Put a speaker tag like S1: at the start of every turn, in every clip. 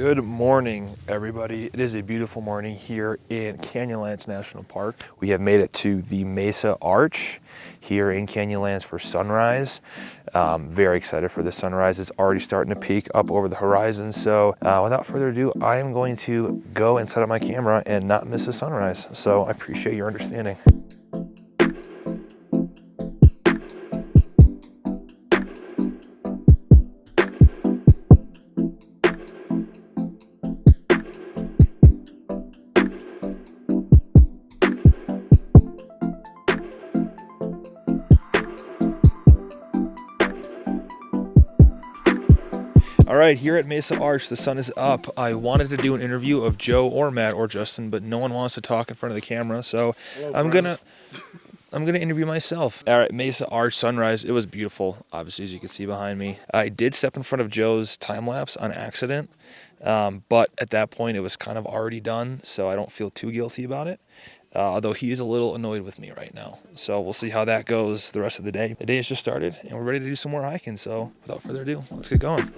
S1: Good morning, everybody. It is a beautiful morning here in Canyonlands National Park. We have made it to the Mesa Arch here in Canyonlands for sunrise. Very excited for the sunrise. It's already starting to peak up over the horizon. So without further ado, I am going to go and set up my camera and not miss the sunrise. So I appreciate your understanding. All right, here at Mesa Arch, the sun is up. I wanted to do an interview of Joe or Matt or Justin, but no one wants to talk in front of the camera, so I'm gonna interview myself. All right, Mesa Arch sunrise. It was beautiful, obviously, as you can see behind me. I did step in front of Joe's time lapse on accident, but at that point it was kind of already done, so I don't feel too guilty about it. Although he is a little annoyed with me right now. So we'll see how that goes the rest of the day. The day has just started and we're ready to do some more hiking. So without further ado, let's get going.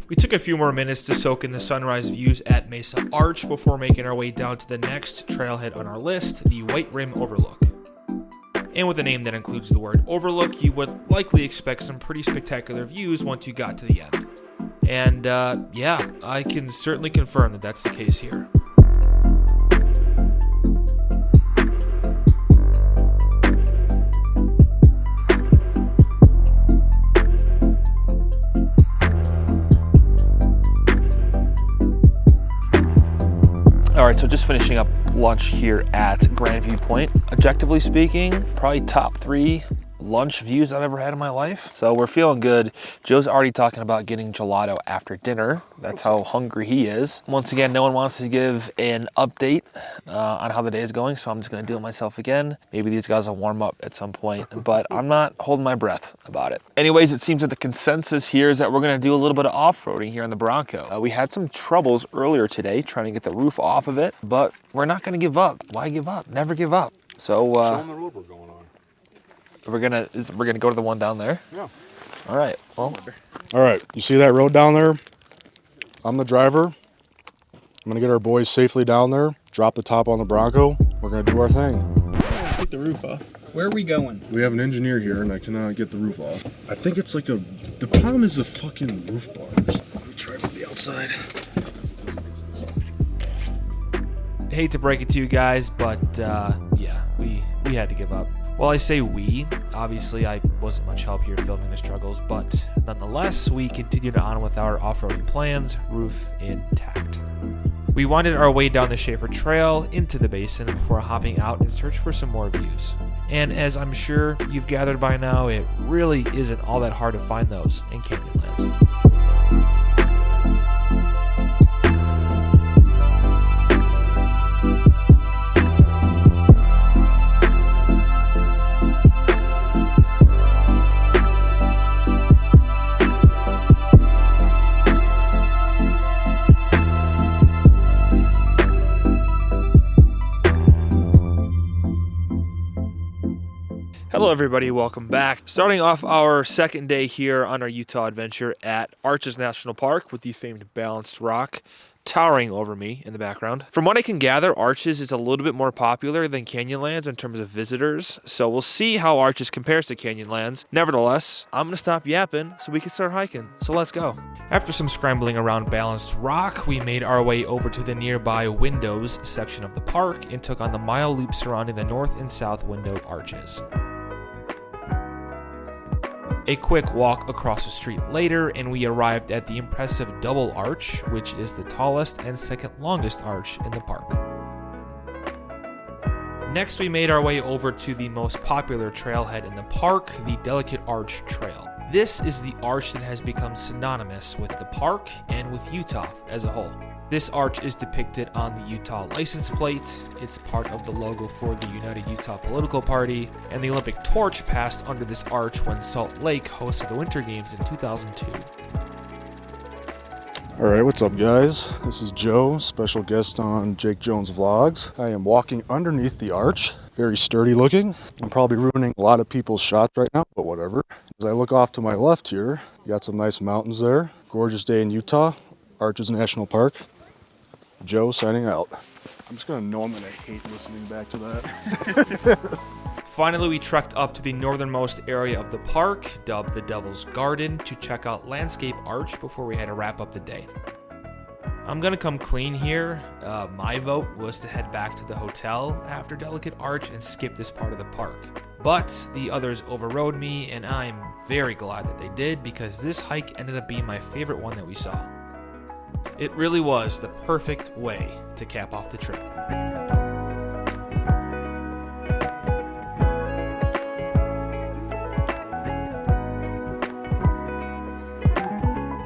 S1: We took a few more minutes to soak in the sunrise views at Mesa Arch before making our way down to the next trailhead on our list, the White Rim Overlook. And with a name that includes the word overlook, you would likely expect some pretty spectacular views once you got to the end. And yeah, I can certainly confirm that that's the case here. All right, so just finishing up lunch here at Grand View Point. Objectively speaking, probably top 3 lunch views I've ever had in my life. So we're feeling good. Joe's already talking about getting gelato after dinner. That's how hungry he is. Once again, no one wants to give an update on how the day is going, so I'm just gonna do it myself again. Maybe these guys will warm up at some point, but I'm not holding my breath about it. Anyways, it seems that the consensus here is that we're gonna do a little bit of off-roading here on the Bronco. We had some troubles earlier today trying to get the roof off of it, but we're not gonna give up. Why give up? Never give up. So
S2: show them the road we're going on.
S1: We're gonna go to the one down there?
S2: Yeah.
S1: All right, well.
S2: All right, you see that road down there? I'm the driver. I'm gonna get our boys safely down there, drop the top on the Bronco. We're gonna do our thing.
S3: Get the roof off. Where are we going?
S2: We have an engineer here and I cannot get the roof off. I think it's like the problem is the fucking roof bars. Let me try from the outside.
S1: Hate to break it to you guys, but yeah, we had to give up. Well, I say we. Obviously, I wasn't much help here filming the struggles, but nonetheless, we continued on with our off-roading plans, roof intact. We winded our way down the Schaefer Trail into the basin before hopping out in search for some more views. And as I'm sure you've gathered by now, it really isn't all that hard to find those in Canyonlands. Hello everybody, welcome back. Starting off our second day here on our Utah adventure at Arches National Park with the famed balanced rock towering over me in the background. From what I can gather, Arches is a little bit more popular than Canyonlands in terms of visitors, so we'll see how Arches compares to Canyonlands. Nevertheless, I'm gonna stop yapping so we can start hiking, so let's go. After some scrambling around balanced rock, we made our way over to the nearby Windows section of the park and took on the mile loop surrounding the north and south window arches. A quick walk across the street later, and we arrived at the impressive double arch, which is the tallest and second longest arch in the park. Next, we made our way over to the most popular trailhead in the park, the Delicate Arch Trail. This is the arch that has become synonymous with the park and with Utah as a whole. This arch is depicted on the Utah license plate. It's part of the logo for the United Utah Political Party, and the Olympic torch passed under this arch when Salt Lake hosted the Winter Games in 2002.
S2: All right, what's up guys? This is Joe, special guest on Jake Jones Vlogs. I am walking underneath the arch, very sturdy looking. I'm probably ruining a lot of people's shots right now, but whatever. As I look off to my left here, you got some nice mountains there. Gorgeous day in Utah. Arches National Park. Joe signing out. I'm just gonna know I'm gonna hate listening back to that.
S1: Finally, we trekked up to the northernmost area of the park, dubbed the Devil's Garden, to check out Landscape Arch before we had to wrap up the day. I'm gonna come clean here. My vote was to head back to the hotel after Delicate Arch and skip this part of the park. But the others overrode me, and I'm very glad that they did, because this hike ended up being my favorite one that we saw. It really was the perfect way to cap off the trip.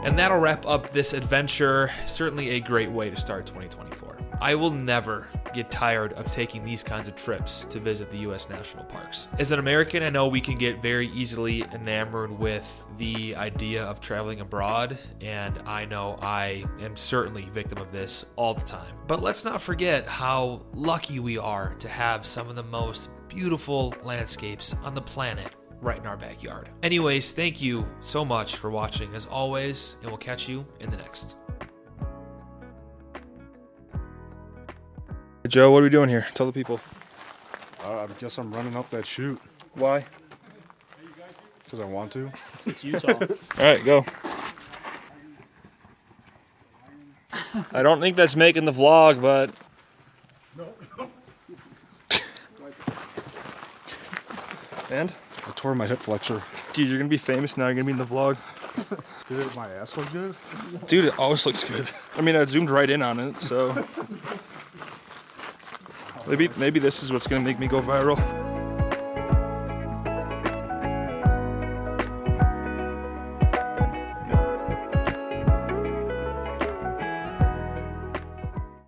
S1: And that'll wrap up this adventure. Certainly a great way to start 2024. I will never get tired of taking these kinds of trips to visit the U.S. national parks. As an American, I know we can get very easily enamored with the idea of traveling abroad, and I know I am certainly a victim of this all the time. But let's not forget how lucky we are to have some of the most beautiful landscapes on the planet right in our backyard. Anyways, thank you so much for watching as always, and we'll catch you in the next. Joe, what are we doing here? Tell the people.
S2: I guess I'm running up that chute
S1: Why?
S2: because I want to.
S3: It's Utah.
S1: All right, go. I don't think that's making the vlog, but... And?
S2: I tore my hip flexor.
S1: Dude, you're gonna be famous now. You're gonna be in the vlog.
S2: Did my ass look good?
S1: Dude, it always looks good. I mean, I zoomed right in on it, so... Maybe this is what's gonna make me go viral.